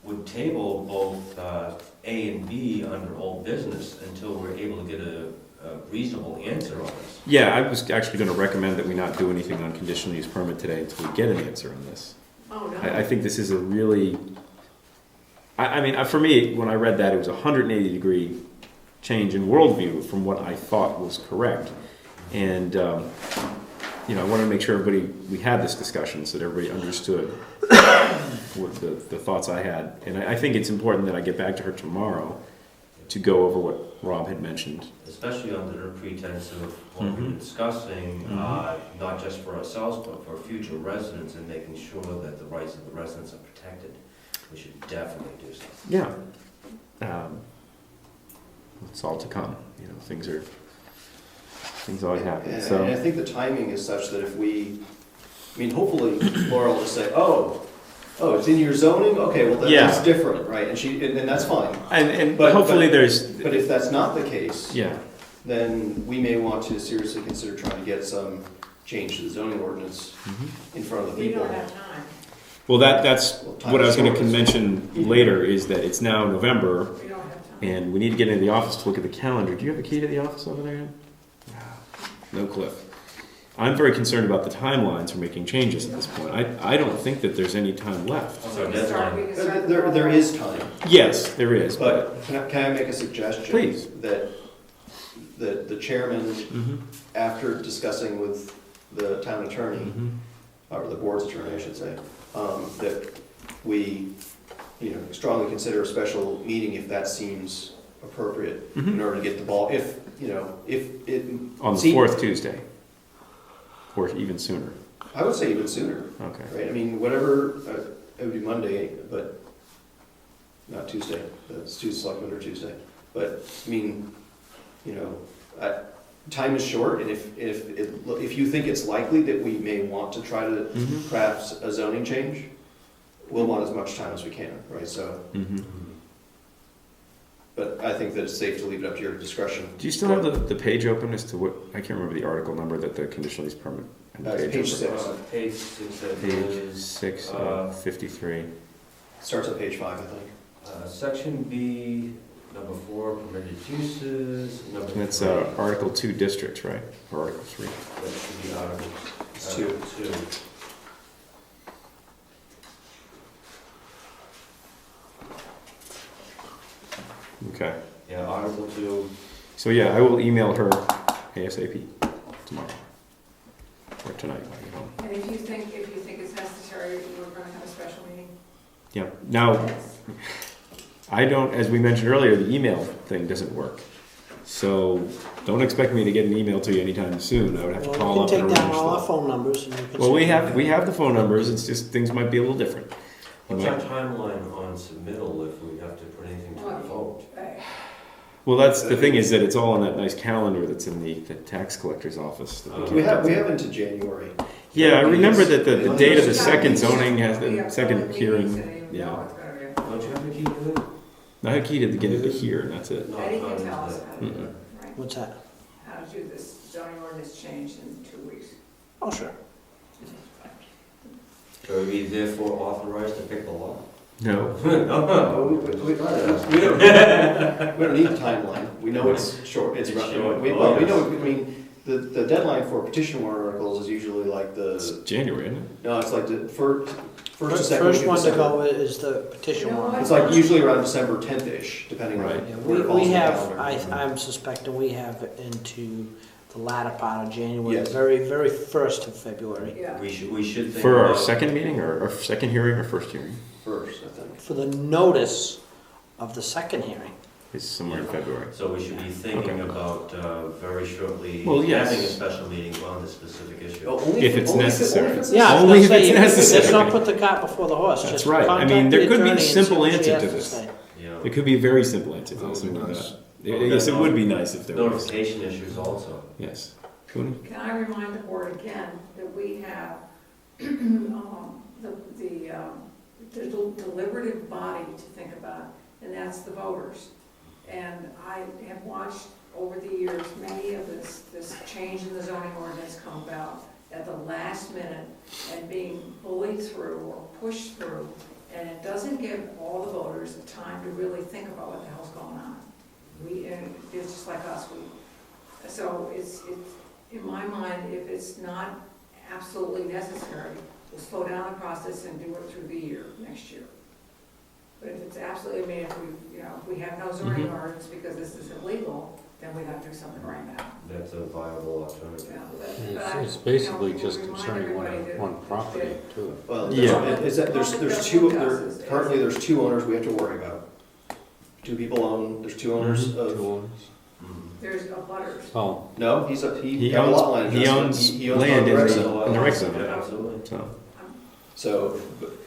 would table both A and B under old business until we're able to get a reasonable answer on this. Yeah, I was actually going to recommend that we not do anything on conditional use permit today until we get an answer on this. Oh, no. I think this is a really, I mean, for me, when I read that, it was a 180-degree change in worldview from what I thought was correct. And, you know, I wanted to make sure we had this discussion so that everybody understood what the thoughts I had. And I think it's important that I get back to her tomorrow to go over what Rob had mentioned. Especially under the pretense of what we're discussing, not just for ourselves, but for future residents and making sure that the rights of the residents are protected. We should definitely do so. Yeah. It's all to come. You know, things always happen. And So I think the timing is such that if we, I mean, hopefully Laura will just say, oh, it's in your zoning? Okay, well, that's different, right? And that's fine. and But hopefully but if that's not the case, yeah. then we may want to seriously consider trying to get some change to the zoning ordinance in front of the We people. don't have time. Well, that's Well, time what I was is going to short. mention later is that it's now November We don't have time. and we need to get into the office to look at the calendar. Do you have a key to the office over there? No, Cliff. I'm very concerned about the timelines for making changes at this point. I don't think that there's any time left. So deadline. There is time, Yes, there is, but but can I make a suggestion? Please. That the chairman, after discussing with the town attorney, or the board's attorney, I should say, that we, strongly consider a special meeting if that seems appropriate in order to get the ball, if it. on the fourth Tuesday, or even sooner. I would say even sooner, Okay. right? I mean, whatever, it would be Monday, but not Tuesday. It's Tuesday, Selectmen or Tuesday. But, I mean, time is short, and if you think it's likely that we may want to try to craft a zoning change, we'll want as much time as we can, right? So, but I think that it's safe to leave it up to your discretion. Do you still have the page open as to what, I can't remember the article number that the conditional use permit. It's page 6. Page 6. Page 6 of 53. Starts on page 5, I think. Section B, number 4, permitted uses. Number And it's 3. Article 2 districts, right? Or Article 3. That should be Article It's 2. 2. Okay. Yeah, Article 2. So yeah, I will email her ASAP tomorrow. Or tonight when I get home. And if you think it's necessary, we're gonna have a special meeting. Yeah. Now, Yes. I don't, as we mentioned earlier, the email thing doesn't work. So don't expect me to get an email to you anytime soon. I would have to call Well, up you and can take down arrange all our that. phone numbers and you can. Well, we send them. have the phone numbers. It's just things might be a little different. You What's our might- timeline on submittal if we have to put anything to a vote? Well, that's the thing is that it's all on that nice calendar that's in the tax collector's office. That We We can't- have into January. Yeah, I remember that the date of the Yeah, second we- zoning has we the have second public hearing. meetings and you Yeah. know it's gonna be- Don't you have a key to it? I had a key to get it to here, and that's it. No, Eddie not can in tell us that. how to do it, right? What's that? How to do this zoning ordinance change in 2 weeks. Oh, sure. So are we therefore authorized to pick the law? No. No, we don't need a timeline. We know it's short, it's It's rough. short. We Oh, yes. know, I mean, the deadline for petition warrant articles is usually like It's the, January, isn't it? no, it's like the first or second week First of one to December. go is the petition You know one. what? It's like usually around December 10th-ish, depending on Right. Yeah, where it falls we in the have, calendar. I'm suspecting we have into the latter part of January, Yes. very, very first of February. Yeah. We should think For our about- second meeting or our second hearing or first hearing First, I think. For the notice of the second hearing. is somewhere in February. So we should be thinking Okay. about very shortly Well, yes. having a special meeting on this specific issue. Oh, only If it's only necessary. only if it's Yeah, I was Only gonna if say, it's let's necessary. not put the cart before the horse. That's Just right. I mean, contact there the could be a attorney and see simple what she answer has to to this. say. Yeah. It could be a very simple answer to That this. would be Something like nice. that. Yes, it would be nice if there was. Notification issues also. Yes. Cooney? Can I remind the board again that we have the deliberative body to think about, and that's the voters. And I have watched over the years, many of this change in the zoning ordinance come about at the last minute and being bullied through or pushed through, And it doesn't give all the voters time to really think about what the hell's going on. And it's just like us, so it's, in my mind, if it's not absolutely necessary, we'll slow down the process and do it through the year, next year. But if it's absolutely, I mean, if we have no zoning ordinance because this is illegal, then we have to do something right now. That's a viable alternative. Yeah, It's basically we just remind concerning everybody that- one property too. Well, Yeah. currently there's two owners we have to worry about. Two people own, there's two owners Two of, owners. There's a butters. Oh, no, he He got a lot line owns, he adjustment. owns He owns land in rec the zone. rec Yeah, zone, absolutely. so.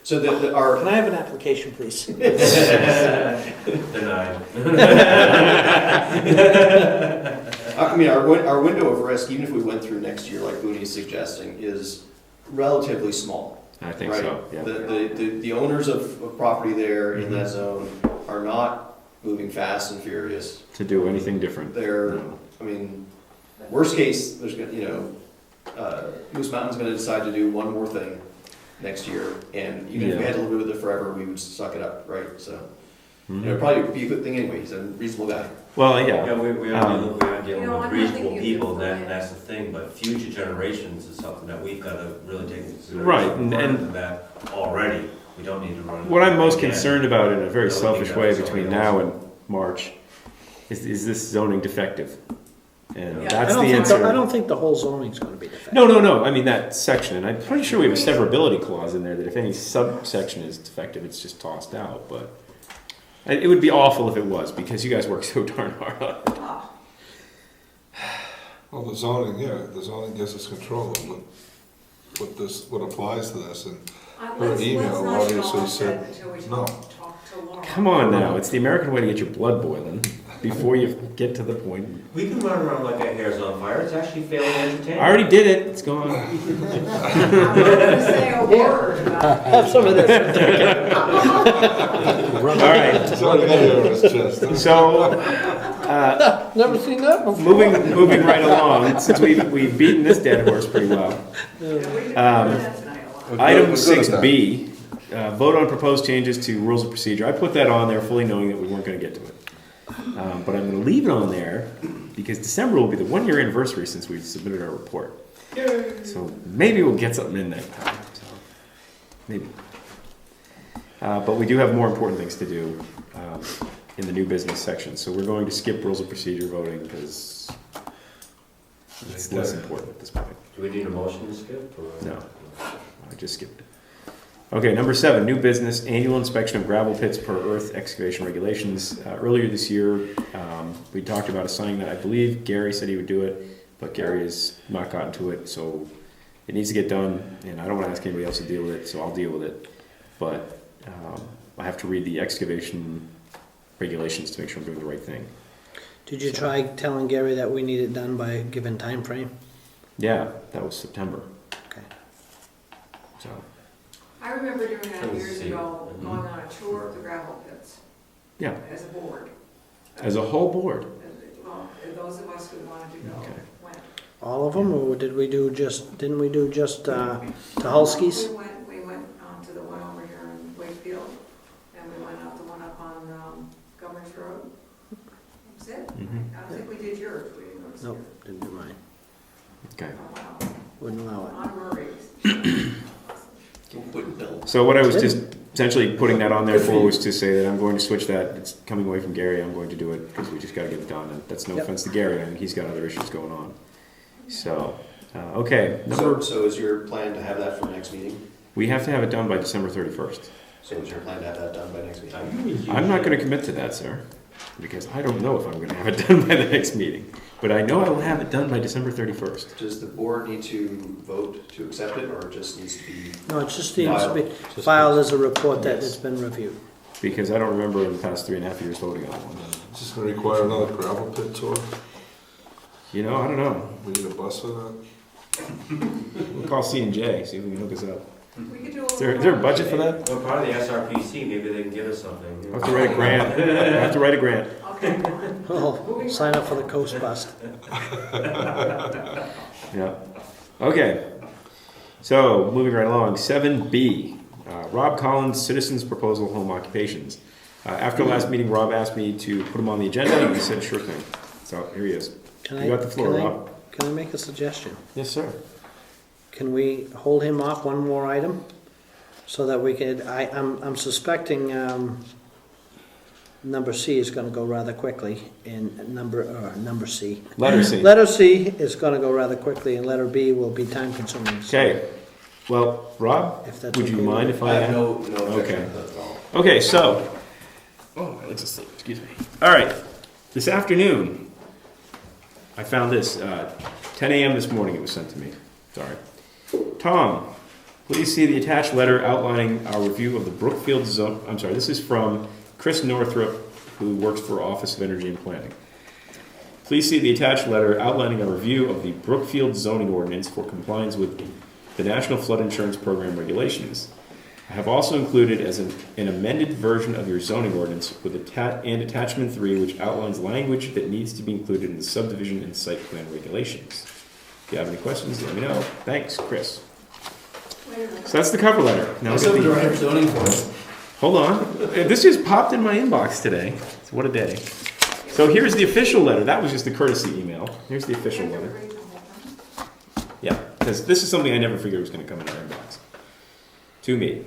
So our, Can I have an application, please? Denied. I mean, our window of risk, even if we went through next year, like Booney's suggesting, is relatively small. I think Right. so, yeah. The owners of property there in that zone are not moving fast and furious. To do anything different. They're, No. I mean, worst case, there's gonna, Moose Mountain's gonna decide to do one more thing next year, and even if we had to live with it forever, we would suck it up, right? So, it'd probably be a good thing anyway, he's a reasonable guy. Well, Yeah, yeah, we are dealing I'm with not reasonable thinking people, of it. that's the thing, but future generations is something that we've got to really take into consideration. Right, and- We're into that already, we don't need to run. what I'm most again. concerned about in a very I don't selfish think way that's between zoning now also. and March is this zoning defective? And Yeah. that's the I answer. don't think the whole zoning's gonna be defective. No, I mean that section, and I'm pretty sure we have a severability clause in there that if any subsection is defective, it's just tossed out, but it would be awful if it was, because you guys work so darn hard on it. Ah, Well, the zoning gives us control of what applies to this, and let's email not get all obviously upset said until we no. talk to Laura. Come on now, it's the American way to get your blood boiling before you get to the point. We can run around like our hair's on fire, it's actually fairly entertaining. I already did it, it's gone. I'm not gonna say a word about it. Have some of this. All right, It's already got it on his chest. huh? so, Never seen that before. moving right along, since we've beaten this dead horse pretty well. Yeah, we did that tonight a lot. Item We're good at that. 6B, vote on proposed changes to rules of procedure. I put that on there fully knowing that we weren't going to get to it. But I'm going to leave it on there because December will be the 1-year anniversary since we submitted our report. So maybe we'll get something in that time. So maybe. But we do have more important things to do in the new business section. So we're going to skip rules of procedure voting because it's less important at this point. Do we need a motion to skip, or? No. I just skipped it. Okay, number 7, new business, annual inspection of gravel pits per earth excavation regulations. Earlier this year, we talked about assigning that. I believe Gary said he would do it, but Gary has not gotten to it, so it needs to get done, and I don't want to ask anybody else to deal with it, so I'll deal with it. But I have to read the excavation regulations to make sure I'm doing the right thing. Did you try telling Gary that we need it done by a given time frame? Yeah, that was September. Okay. So, I remember doing that Let's years see. ago, going on a tour of the gravel pits. Yeah. As a board. as a whole board. Well, those of us who wanted to go Okay. went. All of them, or didn't we do just Tuhalski's? We went to the one over here in Wakefield, and we went out the one up on Governor's Road. That's it. Mhm. I don't think we did yours, we didn't go to Nope, yours. didn't do mine. Okay. Oh, wow. Wouldn't allow it. On Murray's. Wouldn't build. So what I was just essentially putting that on there for was to say that I'm going to switch that. It's coming away from Gary. I'm going to do it because we just got to get it done. And that's no Yep. offense to Gary. I mean, he's got other issues going on. So, okay. So is your plan to have that for next meeting? We have to have it done by December 31st. So is your plan to have that done by next meeting? I'm not going to commit to that, sir, because I don't know if I'm going to have it done by the next meeting. But I know I will have it done by December 31st. Does the board need to vote to accept it, or it just needs to be? No, it just needs to be filed as a report that Yes. it's been reviewed. Because I don't remember in the past 3.5 years voting on one. Is this gonna require another gravel pit tour? You know, I don't know. We need a bus for that? We'll call C&J, see if we can hook us up. We could do a Is there a little- budget for that? We're part of the SRPC, maybe they can give us something. you know. I have to write a grant. I have to write a grant. Okay. Oh, sign up for the Coast Bust. Yeah. Okay. So, moving right along, 7B. Rob Collins, Citizens Proposal Home Occupations. After last meeting, Rob asked me to put him on the agenda, and I said, sure thing. So here he is. You got the floor, Rob. Can I make a suggestion? Yes, sir. Can we hold him off one more item? So that we could, I'm suspecting, number C is gonna go rather quickly, and number C. Letter C. Letter C is gonna go rather quickly, and letter B will be time consuming. Okay. Well, Rob, If that's would you okay mind with if I I... have no objection Okay. to that at all. Okay, so... Oh, my legs asleep. Excuse me. All right. This afternoon, I found this. 10 a.m. this morning it was sent to me. Sorry. Tom, please see the attached letter outlining our review of the Brookfield zone. I'm sorry, this is from Chris Northrup, who works for Office of Energy and Planning. Please see the attached letter outlining a review of the Brookfield zoning ordinance for compliance with the National Flood Insurance Program regulations. I have also included as an amended version of your zoning ordinance with attachment 3, which outlines language that needs to be included in the subdivision and site plan regulations. If you have any questions, let me know. Thanks, Chris. Wait a minute. So that's the cover letter. Now What's get up with the- the right zoning for us? Hold on. This just popped in my inbox today. So what a day. So here's the official letter. That was just the courtesy email. Here's the official You have to letter. read the whole thing. Yeah, because this is something I never figured was going to come in our inbox. To me.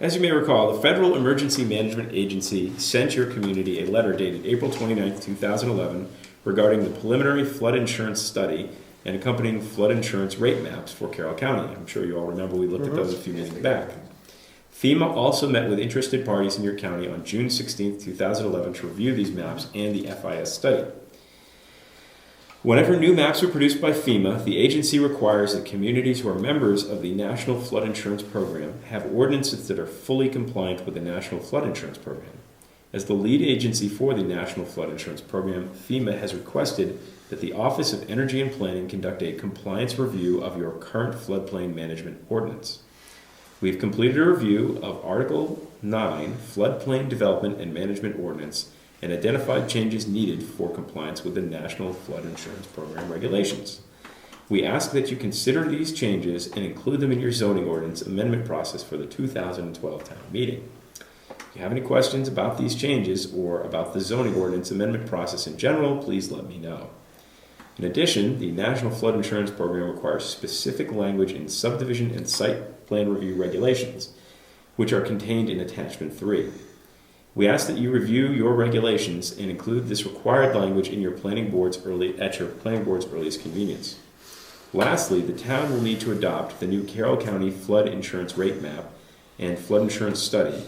As you may recall, the Federal Emergency Management Agency sent your community a letter dated April 29, 2011, regarding the preliminary flood insurance study and accompanying flood insurance rate maps for Carroll County. I'm sure you all remember we looked at those a few meetings back. FEMA also met with interested parties in your county on June 16, 2011 to review these maps and the FIS study. Whenever new maps are produced by FEMA, the agency requires that communities who are members of the National Flood Insurance Program have ordinances that are fully compliant with the National Flood Insurance Program. As the lead agency for the National Flood Insurance Program, FEMA has requested that the Office of Energy and Planning conduct a compliance review of your current floodplain management ordinance. We've completed a review of Article 9, Floodplain Development and Management Ordinance, and identified changes needed for compliance with the National Flood Insurance Program regulations. We ask that you consider these changes and include them in your zoning ordinance amendment process for the 2012 town meeting. If you have any questions about these changes or about the zoning ordinance amendment process in general, please let me know. In addition, the National Flood Insurance Program requires specific language in subdivision and site plan review regulations, which are contained in Attachment 3. We ask that you review your regulations and include this required language in your planning board's earliest convenience. Lastly, the town will need to adopt the new Carroll County flood insurance rate map and flood insurance study,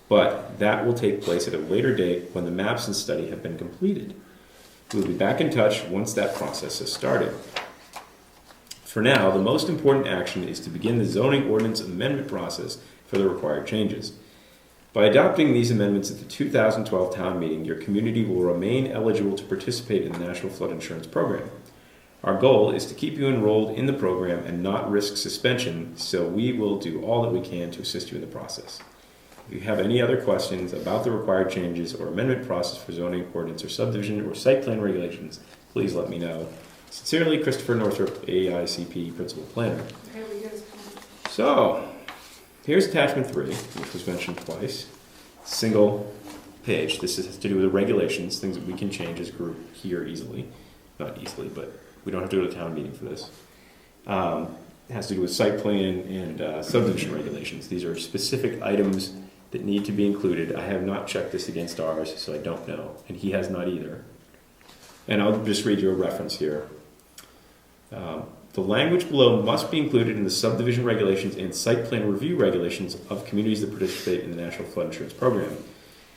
but that will take place at a later date when the maps and study have been completed. We'll be back in touch once that process has started. For now, the most important action is to begin the zoning ordinance amendment process for the required changes. By adopting these amendments at the 2012 town meeting, your community will remain eligible to participate in the National Flood Insurance Program. Our goal is to keep you enrolled in the program and not risk suspension, so we will do all that we can to assist you in the process. If you have any other questions about the required changes or amendment process for zoning ordinance or subdivision or site plan regulations, please let me know. Sincerely, Christopher Northrup, AICP Principal Planner. Okay, we get his point. So, here's attachment 3, which was mentioned twice. Single page. This has to do with the regulations, things that we can change as a group here easily. Not easily, but we don't have to go to a town meeting for this. It has to do with site plan and subdivision regulations. These are specific items that need to be included. I have not checked this against ours, so I don't know. And he has not either. And I'll just read you a reference here. The language below must be included in the subdivision regulations and site plan review regulations of communities that participate in the National Flood Insurance Program.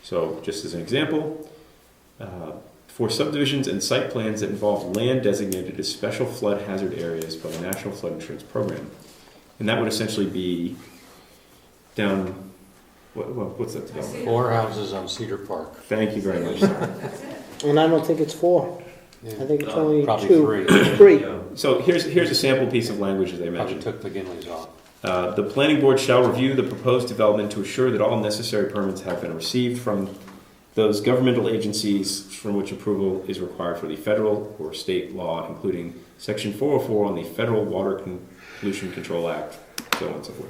So, just as an example, for subdivisions and site plans that involve land designated as special flood hazard areas by the National Flood Insurance Program. And that would essentially be down, what's that development? 4 houses on Cedar Park. Thank you very much. That's it. And I don't think it's 4. Yeah. I think it's only Probably 2. 3. 3. So here's a sample piece of language as I Probably mentioned. took the Ginleys off. The planning board shall review the proposed development to assure that all necessary permits have been received from those governmental agencies from which approval is required for the federal or state law, including Section 404 on the Federal Water Pollution Control Act, so on and so forth.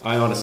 I honestly